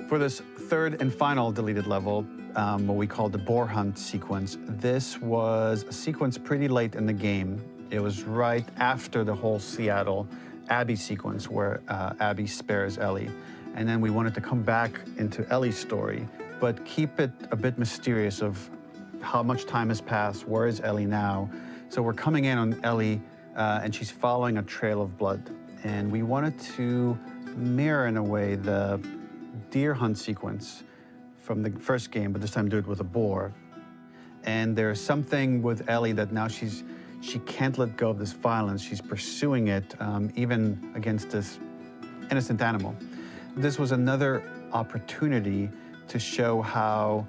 For this third and final deleted level, what we call the boar hunt sequence, this was a sequence pretty late in the game. It was right after the whole Seattle Abby sequence where Abby spares Ellie. And then we wanted to come back into Ellie's story, but keep it a bit mysterious of how much time has passed, where is Ellie now? So we're coming in on Ellie and she's following a trail of blood. And we wanted to mirror in a way the deer hunt sequence from the first game, but this time do it with a boar. And there's something with Ellie that now she can't let go of this violence. She's pursuing it, even against this innocent animal. This was another opportunity to show how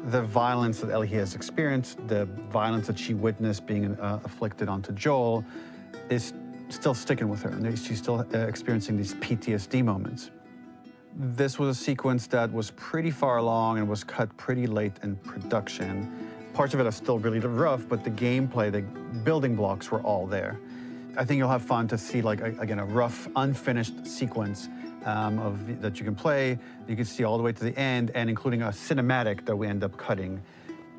the violence that Ellie has experienced, the violence that she witnessed being afflicted onto Joel, is still sticking with her, and she's still experiencing these PTSD moments. This was a sequence that was pretty far along and was cut pretty late in production. Parts of it are still really rough, but the gameplay, the building blocks were all there. I think you'll have fun to see, like, again, a rough, unfinished sequence that you can play. You can see all the way to the end, and including a cinematic that we end up cutting.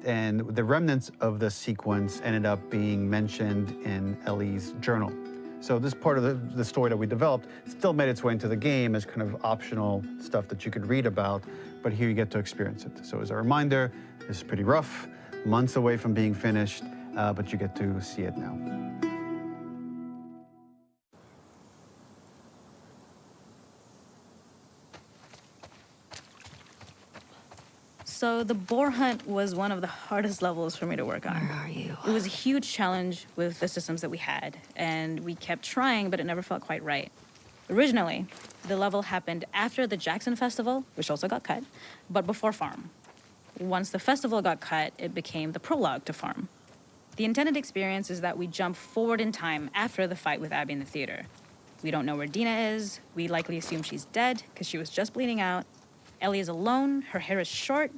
And the remnants of the sequence ended up being mentioned in Ellie's journal. So this part of the story that we developed still made its way into the game as kind of optional stuff that you could read about, but here you get to experience it. So as a reminder, this is pretty rough, months away from being finished, but you get to see it now. So the boar hunt was one of the hardest levels for me to work on. Where are you? It was a huge challenge with the systems that we had, and we kept trying, but it never felt quite right. Originally, the level happened after the Jackson Festival, which also got cut, but before Farm. Once the festival got cut, it became the prologue to Farm. The intended experience is that we jump forward in time after the fight with Abby in the theater. We don't know where Dina is. We likely assume she's dead because she was just bleeding out. Ellie is alone, her hair is short,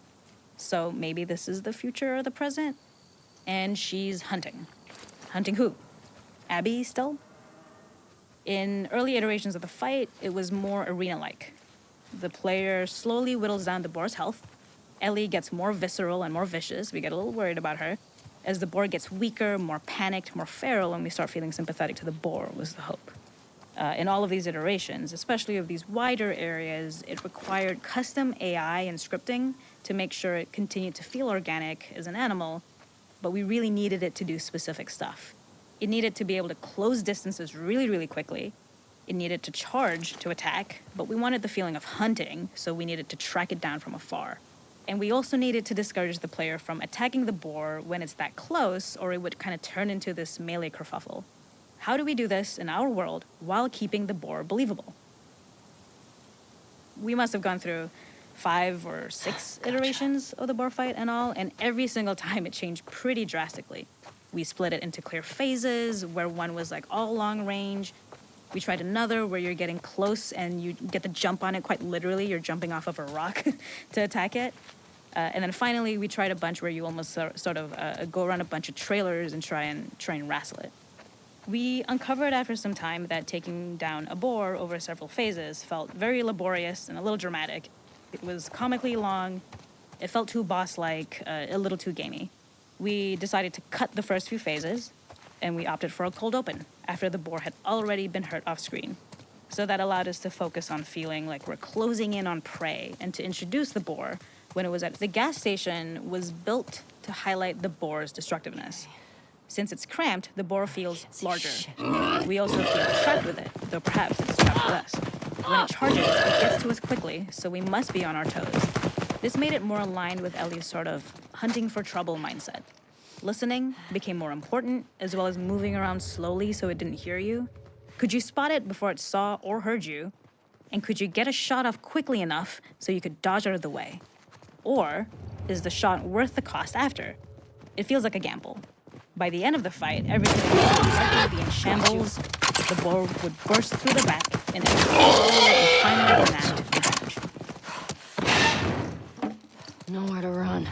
so maybe this is the future or the present. And she's hunting. Hunting who? Abby still? In early iterations of the fight, it was more arena-like. The player slowly whittles down the boar's health. Ellie gets more visceral and more vicious. We get a little worried about her. As the boar gets weaker, more panicked, more feral, and we start feeling sympathetic to the boar was the hope. In all of these iterations, especially of these wider areas, it required custom AI and scripting to make sure it continued to feel organic as an animal, but we really needed it to do specific stuff. It needed to be able to close distances really, really quickly. It needed to charge to attack, but we wanted the feeling of hunting, so we needed to track it down from afar. And we also needed to discourage the player from attacking the boar when it's that close, or it would kind of turn into this melee kerfuffle. How do we do this in our world while keeping the boar believable? We must have gone through 5 or 6 iterations of the boar fight and all, and every single time it changed pretty drastically. We split it into clear phases, where one was like all long range. We tried another where you're getting close and you get to jump on it quite literally. You're jumping off of a rock to attack it. And then finally, we tried a bunch where you almost sort of go around a bunch of trailers and try and wrestle it. We uncovered after some time that taking down a boar over several phases felt very laborious and a little dramatic. It was comically long, it felt too boss-like, a little too gamey. We decided to cut the first few phases, and we opted for a cold open after the boar had already been hurt off-screen. So that allowed us to focus on feeling like we're closing in on prey, and to introduce the boar when it was at the gas station was built to highlight the boar's destructiveness. Since it's cramped, the boar feels larger. We also feel trapped with it, though perhaps it's trapped with us. When it charges, it gets to us quickly, so we must be on our toes. This made it more aligned with Ellie's sort of hunting for trouble mindset. Listening became more important, as well as moving around slowly so it didn't hear you. Could you spot it before it saw or heard you? And could you get a shot off quickly enough so you could dodge out of the way? Or is the shot worth the cost after? It feels like a gamble. By the end of the fight, everything would be in shambles. The boar would burst through the back, and it would finally enact revenge. Nowhere to run.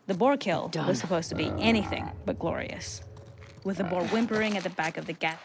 The boar kill Done. was supposed to be anything but glorious, with the boar whimpering at the back of the gap.